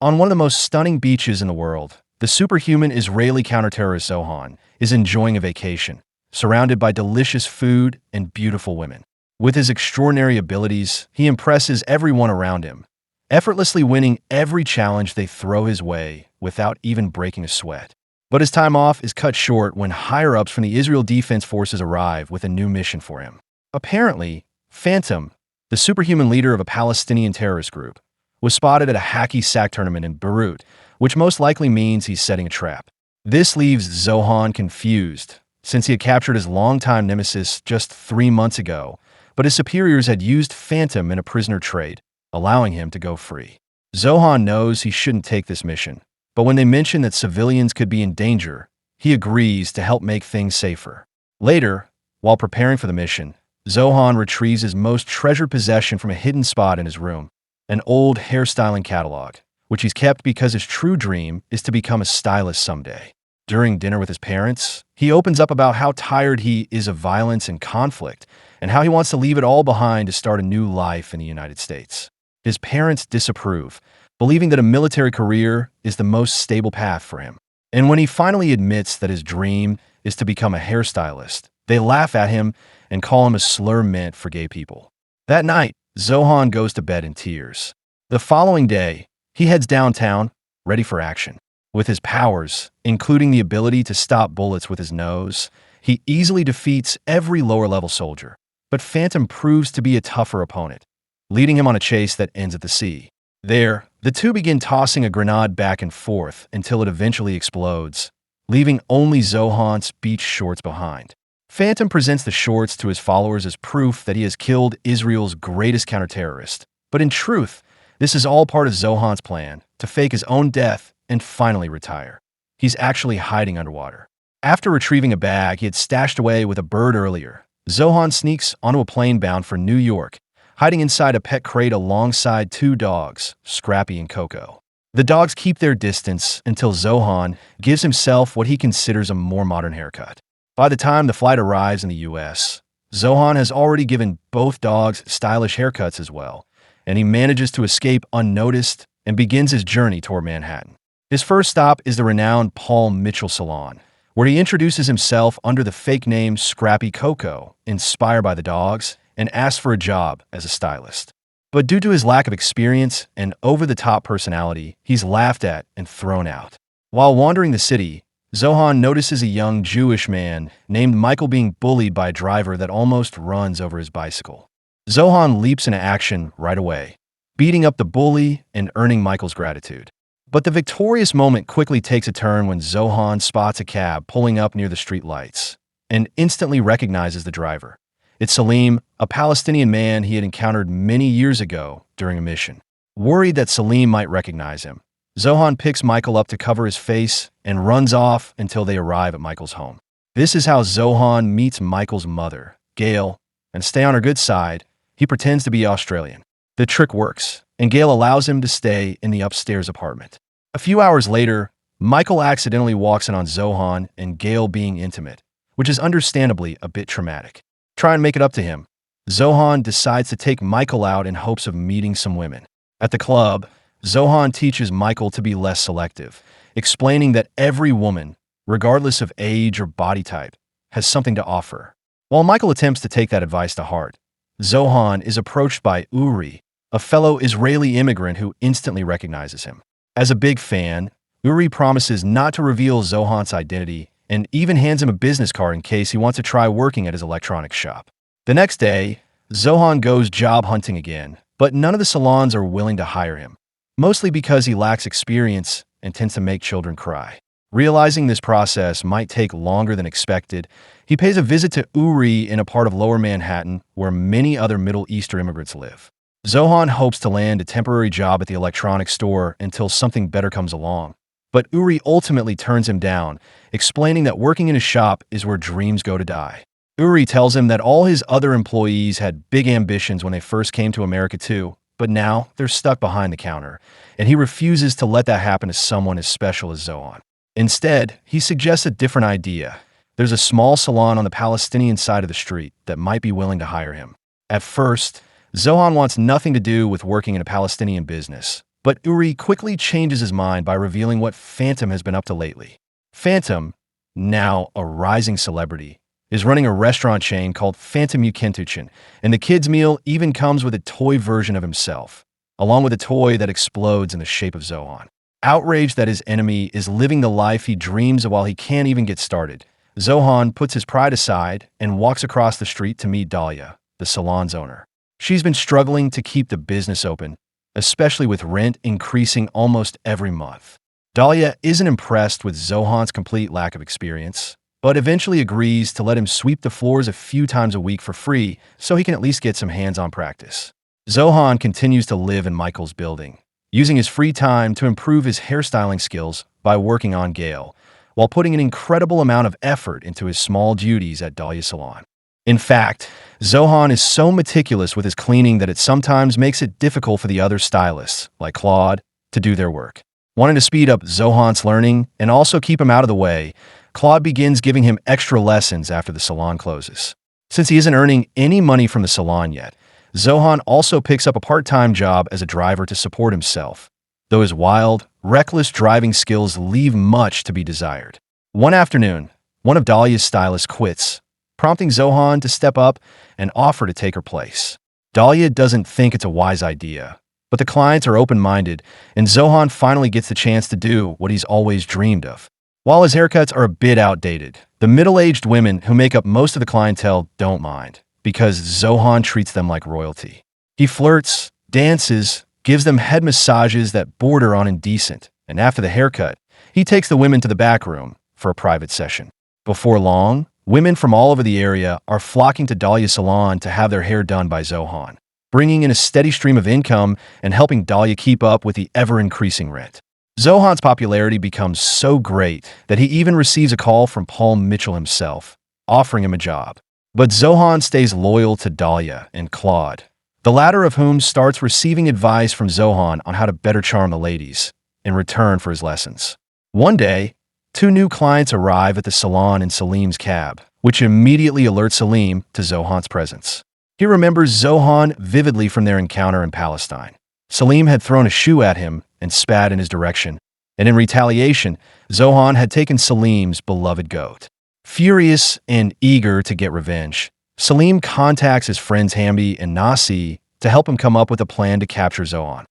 On one of the most stunning beaches in the world, the superhuman Israeli counterterrorist Zohan is enjoying a vacation, surrounded by delicious food and beautiful women. With his extraordinary abilities, he impresses everyone around him, effortlessly winning every challenge they throw his way without even breaking a sweat. But his time off is cut short when higher-ups from the Israel Defense Forces arrive with a new mission for him. Apparently, Phantom, the superhuman leader of a Palestinian terrorist group, was spotted at a hacky sack tournament in Beirut, which most likely means he's setting a trap. This leaves Zohan confused, since he had captured his longtime nemesis just 3 months ago, but his superiors had used Phantom in a prisoner trade, allowing him to go free. Zohan knows he shouldn't take this mission, but when they mention that civilians could be in danger, he agrees to help make things safer. Later, while preparing for the mission, Zohan retrieves his most treasured possession from a hidden spot in his room, an old hairstyling catalog, which he's kept because his true dream is to become a stylist someday. During dinner with his parents, he opens up about how tired he is of violence and conflict, and how he wants to leave it all behind to start a new life in the United States. His parents disapprove, believing that a military career is the most stable path for him. And when he finally admits that his dream is to become a hairstylist, they laugh at him and call him a slur meant for gay people. That night, Zohan goes to bed in tears. The following day, he heads downtown, ready for action. With his powers, including the ability to stop bullets with his nose, he easily defeats every lower-level soldier. But Phantom proves to be a tougher opponent, leading him on a chase that ends at the sea. There, the two begin tossing a grenade back and forth until it eventually explodes, leaving only Zohan's beach shorts behind. Phantom presents the shorts to his followers as proof that he has killed Israel's greatest counterterrorist. But in truth, this is all part of Zohan's plan to fake his own death and finally retire. He's actually hiding underwater. After retrieving a bag he had stashed away with a bird earlier, Zohan sneaks onto a plane bound for New York, hiding inside a pet crate alongside 2 dogs, Scrappy and Coco. The dogs keep their distance until Zohan gives himself what he considers a more modern haircut. By the time the flight arrives in the U.S., Zohan has already given both dogs stylish haircuts as well, and he manages to escape unnoticed and begins his journey toward Manhattan. His first stop is the renowned Paul Mitchell Salon, where he introduces himself under the fake name Scrappy Coco, inspired by the dogs, and asks for a job as a stylist. But due to his lack of experience and over-the-top personality, he's laughed at and thrown out. While wandering the city, Zohan notices a young Jewish man named Michael being bullied by a driver that almost runs over his bicycle. Zohan leaps into action right away, beating up the bully and earning Michael's gratitude. But the victorious moment quickly takes a turn when Zohan spots a cab pulling up near the street lights and instantly recognizes the driver. It's Salim, a Palestinian man he had encountered many years ago during a mission. Worried that Salim might recognize him, Zohan picks Michael up to cover his face and runs off until they arrive at Michael's home. This is how Zohan meets Michael's mother, Gail, and to stay on her good side, he pretends to be Australian. The trick works, and Gail allows him to stay in the upstairs apartment. A few hours later, Michael accidentally walks in on Zohan and Gail being intimate, which is understandably a bit traumatic. Try and make it up to him. Zohan decides to take Michael out in hopes of meeting some women. At the club, Zohan teaches Michael to be less selective, explaining that every woman, regardless of age or body type, has something to offer. While Michael attempts to take that advice to heart, Zohan is approached by Uri, a fellow Israeli immigrant who instantly recognizes him. As a big fan, Uri promises not to reveal Zohan's identity and even hands him a business card in case he wants to try working at his electronics shop. The next day, Zohan goes job hunting again, but none of the salons are willing to hire him, mostly because he lacks experience and tends to make children cry. Realizing this process might take longer than expected, he pays a visit to Uri in a part of Lower Manhattan where many other Middle Eastern immigrants live. Zohan hopes to land a temporary job at the electronics store until something better comes along, but Uri ultimately turns him down, explaining that working in his shop is where dreams go to die. Uri tells him that all his other employees had big ambitions when they first came to America too, but now they're stuck behind the counter, and he refuses to let that happen to someone as special as Zohan. Instead, he suggests a different idea. There's a small salon on the Palestinian side of the street that might be willing to hire him. At first, Zohan wants nothing to do with working in a Palestinian business, But Uri quickly changes his mind by revealing what Phantom has been up to lately. Phantom, now a rising celebrity, is running a restaurant chain called Phantom Yukentuchin, and the kid's meal even comes with a toy version of himself, along with a toy that explodes in the shape of Zohan. Outraged that his enemy is living the life he dreams of while he can't even get started, Zohan puts his pride aside and walks across the street to meet Dahlia, the salon's owner. She's been struggling to keep the business open, especially with rent increasing almost every month. Dahlia isn't impressed with Zohan's complete lack of experience, but eventually agrees to let him sweep the floors a few times a week for free so he can at least get some hands-on practice. Zohan continues to live in Michael's building, using his free time to improve his hairstyling skills by working on Gail, while putting an incredible amount of effort into his small duties at Dahlia's salon. In fact, Zohan is so meticulous with his cleaning that it sometimes makes it difficult for the other stylists, like Claude, to do their work. Wanting to speed up Zohan's learning and also keep him out of the way, Claude begins giving him extra lessons after the salon closes. Since he isn't earning any money from the salon yet, Zohan also picks up a part-time job as a driver to support himself, though his wild, reckless driving skills leave much to be desired. One afternoon, one of Dahlia's stylists quits, prompting Zohan to step up and offer to take her place. Dahlia doesn't think it's a wise idea, but the clients are open-minded, and Zohan finally gets the chance to do what he's always dreamed of. While his haircuts are a bit outdated, the middle-aged women who make up most of the clientele don't mind, because Zohan treats them like royalty. He flirts, dances, gives them head massages that border on indecent, and after the haircut, he takes the women to the back room for a private session. Before long, women from all over the area are flocking to Dahlia's salon to have their hair done by Zohan, bringing in a steady stream of income and helping Dahlia keep up with the ever-increasing rent. Zohan's popularity becomes so great that he even receives a call from Paul Mitchell himself, offering him a job. But Zohan stays loyal to Dahlia and Claude, the latter of whom starts receiving advice from Zohan on how to better charm the ladies in return for his lessons. One day, two new clients arrive at the salon in Salim's cab, which immediately alerts Salim to Zohan's presence. He remembers Zohan vividly from their encounter in Palestine. Salim had thrown a shoe at him and spat in his direction, and in retaliation, Zohan had taken Salim's beloved goat. Furious and eager to get revenge, Salim contacts his friends Hamdi and Nasi to help him come up with a plan to capture Zohan,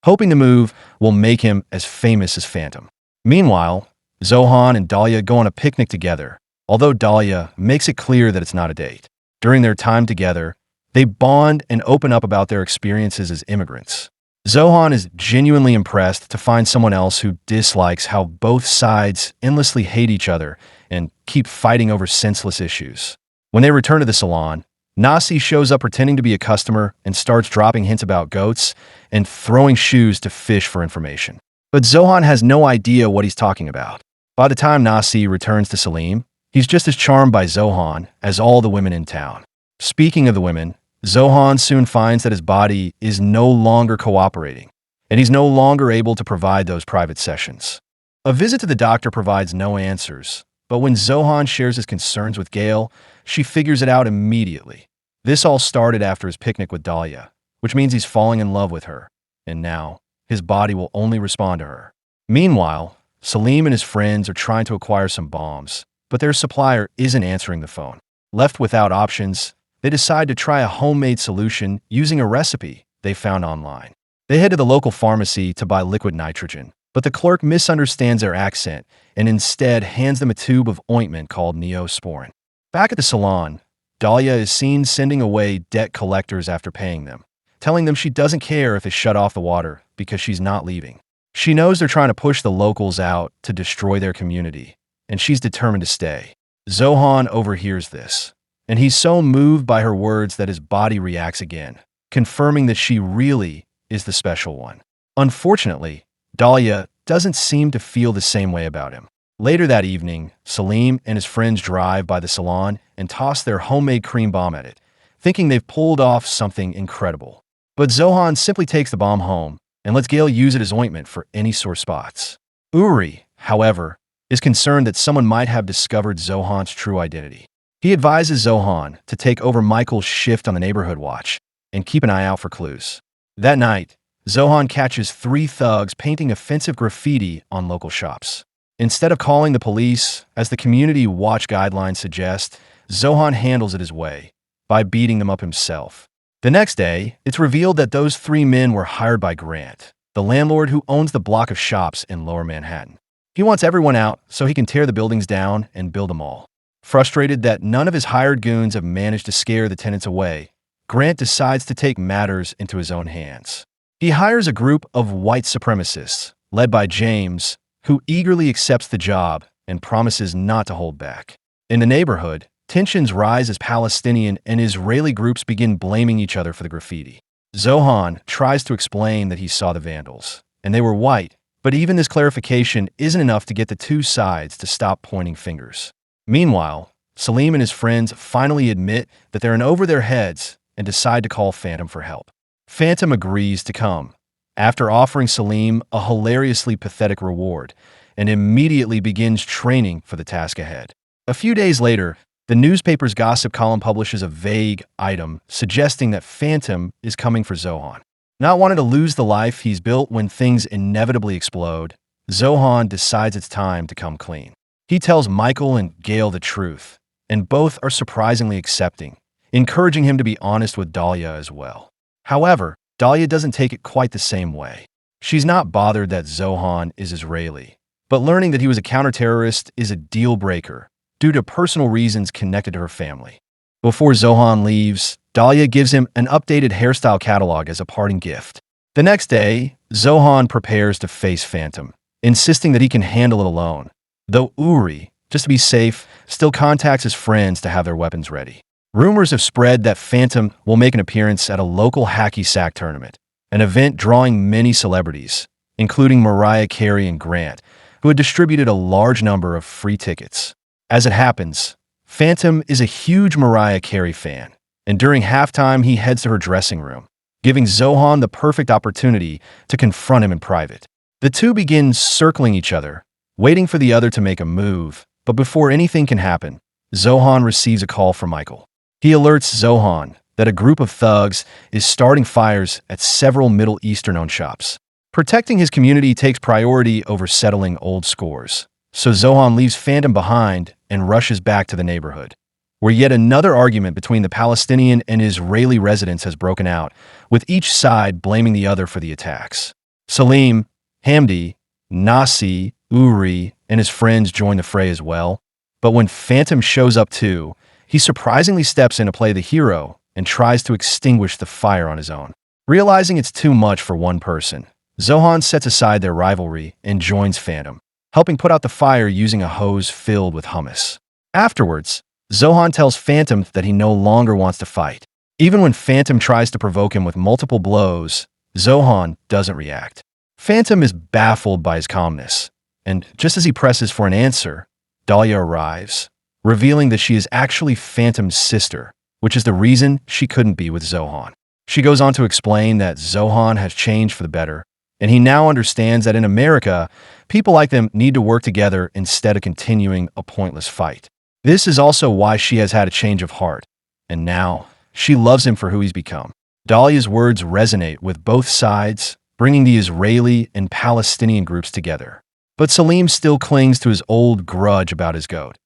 hoping the move will make him as famous as Phantom. Meanwhile, Zohan and Dahlia go on a picnic together, although Dahlia makes it clear that it's not a date. During their time together, they bond and open up about their experiences as immigrants. Zohan is genuinely impressed to find someone else who dislikes how both sides endlessly hate each other and keep fighting over senseless issues. When they return to the salon, Nasi shows up pretending to be a customer and starts dropping hints about goats and throwing shoes to fish for information. But Zohan has no idea what he's talking about. By the time Nasi returns to Salim, he's just as charmed by Zohan as all the women in town. Speaking of the women, Zohan soon finds that his body is no longer cooperating, and he's no longer able to provide those private sessions. A visit to the doctor provides no answers, but when Zohan shares his concerns with Gail, she figures it out immediately. This all started after his picnic with Dahlia, which means he's falling in love with her, and now his body will only respond to her. Meanwhile, Salim and his friends are trying to acquire some bombs, but their supplier isn't answering the phone. Left without options, they decide to try a homemade solution using a recipe they found online. They head to the local pharmacy to buy liquid nitrogen, but the clerk misunderstands their accent and instead hands them a tube of ointment called Neosporin. Back at the salon, Dahlia is seen sending away debt collectors after paying them, telling them she doesn't care if they shut off the water because she's not leaving. She knows they're trying to push the locals out to destroy their community, and she's determined to stay. Zohan overhears this, and he's so moved by her words that his body reacts again, confirming that she really is the special one. Unfortunately, Dahlia doesn't seem to feel the same way about him. Later that evening, Salim and his friends drive by the salon and toss their homemade cream bomb at it, thinking they've pulled off something incredible. But Zohan simply takes the bomb home and lets Gail use it as ointment for any sore spots. Uri, however, is concerned that someone might have discovered Zohan's true identity. He advises Zohan to take over Michael's shift on the neighborhood watch and keep an eye out for clues. That night, Zohan catches three thugs painting offensive graffiti on local shops. Instead of calling the police, as the community watch guidelines suggest, Zohan handles it his way, by beating them up himself. The next day, it's revealed that those three men were hired by Grant, the landlord who owns the block of shops in Lower Manhattan. He wants everyone out so he can tear the buildings down and build them all. Frustrated that none of his hired goons have managed to scare the tenants away, Grant decides to take matters into his own hands. He hires a group of white supremacists, led by James, who eagerly accepts the job and promises not to hold back. In the neighborhood, tensions rise as Palestinian and Israeli groups begin blaming each other for the graffiti. Zohan tries to explain that he saw the vandals, and they were white, but even this clarification isn't enough to get the two sides to stop pointing fingers. Meanwhile, Salim and his friends finally admit that they're in over their heads and decide to call Phantom for help. Phantom agrees to come, after offering Salim a hilariously pathetic reward, and immediately begins training for the task ahead. A few days later, the newspaper's gossip column publishes a vague item suggesting that Phantom is coming for Zohan. Not wanting to lose the life he's built when things inevitably explode, Zohan decides it's time to come clean. He tells Michael and Gail the truth, and both are surprisingly accepting, encouraging him to be honest with Dahlia as well. However, Dahlia doesn't take it quite the same way. She's not bothered that Zohan is Israeli, but learning that he was a counterterrorist is a deal breaker due to personal reasons connected to her family. Before Zohan leaves, Dahlia gives him an updated hairstyle catalog as a parting gift. The next day, Zohan prepares to face Phantom, insisting that he can handle it alone, though Uri, just to be safe, still contacts his friends to have their weapons ready. Rumors have spread that Phantom will make an appearance at a local hacky sack tournament, an event drawing many celebrities, including Mariah Carey and Grant, who had distributed a large number of free tickets. As it happens, Phantom is a huge Mariah Carey fan, and during halftime he heads to her dressing room, giving Zohan the perfect opportunity to confront him in private. The two begin circling each other, waiting for the other to make a move, but before anything can happen, Zohan receives a call from Michael. He alerts Zohan that a group of thugs is starting fires at several Middle Eastern-owned shops. Protecting his community takes priority over settling old scores, so Zohan leaves Phantom behind and rushes back to the neighborhood, where yet another argument between the Palestinian and Israeli residents has broken out, with each side blaming the other for the attacks. Salim, Hamdi, Nasi, Uri, and his friends join the fray as well, but when Phantom shows up too, he surprisingly steps in to play the hero and tries to extinguish the fire on his own. Realizing it's too much for one person, Zohan sets aside their rivalry and joins Phantom, helping put out the fire using a hose filled with hummus. Afterwards, Zohan tells Phantom that he no longer wants to fight. Even when Phantom tries to provoke him with multiple blows, Zohan doesn't react. Phantom is baffled by his calmness, and just as he presses for an answer, Dahlia arrives, revealing that she is actually Phantom's sister, which is the reason she couldn't be with Zohan. She goes on to explain that Zohan has changed for the better, and he now understands that in America, people like them need to work together instead of continuing a pointless fight. This is also why she has had a change of heart, and now she loves him for who he's become. Dahlia's words resonate with both sides, bringing the Israeli and Palestinian groups together. But Salim still clings to his old grudge about his goat,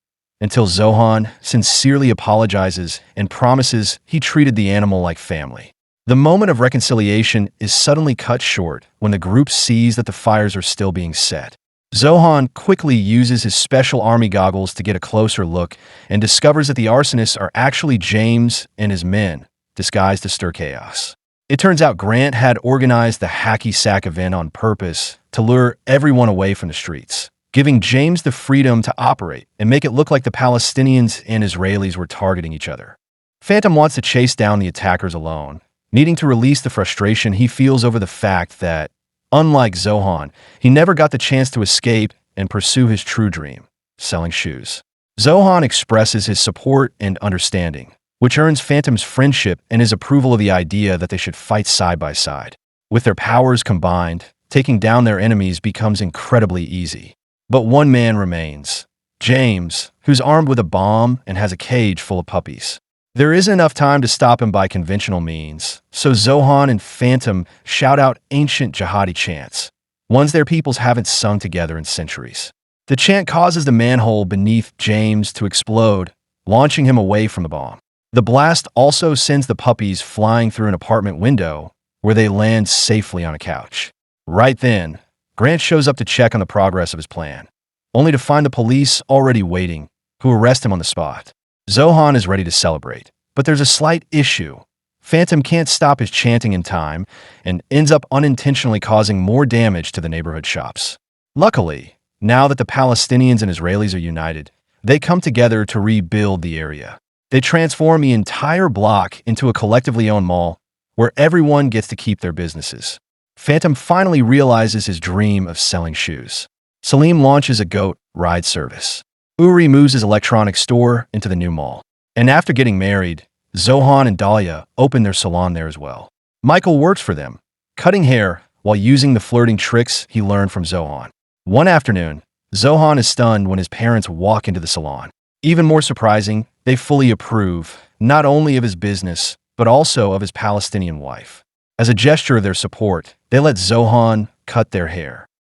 until Zohan sincerely apologizes and promises he treated the animal like family. The moment of reconciliation is suddenly cut short when the group sees that the fires are still being set. Zohan quickly uses his special army goggles to get a closer look and discovers that the arsonists are actually James and his men, disguised to stir chaos. It turns out Grant had organized the hacky sack event on purpose to lure everyone away from the streets, giving James the freedom to operate and make it look like the Palestinians and Israelis were targeting each other. Phantom wants to chase down the attackers alone, needing to release the frustration he feels over the fact that, unlike Zohan, he never got the chance to escape and pursue his true dream, selling shoes. Zohan expresses his support and understanding, which earns Phantom's friendship and his approval of the idea that they should fight side by side. With their powers combined, taking down their enemies becomes incredibly easy. But one man remains, James, who's armed with a bomb and has a cage full of puppies. There isn't enough time to stop him by conventional means, so Zohan and Phantom shout out ancient jihadi chants, ones their peoples haven't sung together in centuries. The chant causes the manhole beneath James to explode, launching him away from the bomb. The blast also sends the puppies flying through an apartment window, where they land safely on a couch. Right then, Grant shows up to check on the progress of his plan, only to find the police already waiting, who arrest him on the spot. Zohan is ready to celebrate, but there's a slight issue. Phantom can't stop his chanting in time and ends up unintentionally causing more damage to the neighborhood shops. Luckily, now that the Palestinians and Israelis are united, they come together to rebuild the area. They transform the entire block into a collectively owned mall where everyone gets to keep their businesses. Phantom finally realizes his dream of selling shoes. Salim launches a goat ride service. Uri moves his electronics store into the new mall. And after getting married, Zohan and Dahlia open their salon there as well. Michael works for them, cutting hair while using the flirting tricks he learned from Zohan. One afternoon, Zohan is stunned when his parents walk into the salon. Even more surprising, they fully approve, not only of his business, but also of his Palestinian wife. As a gesture of their support, they let Zohan cut their hair.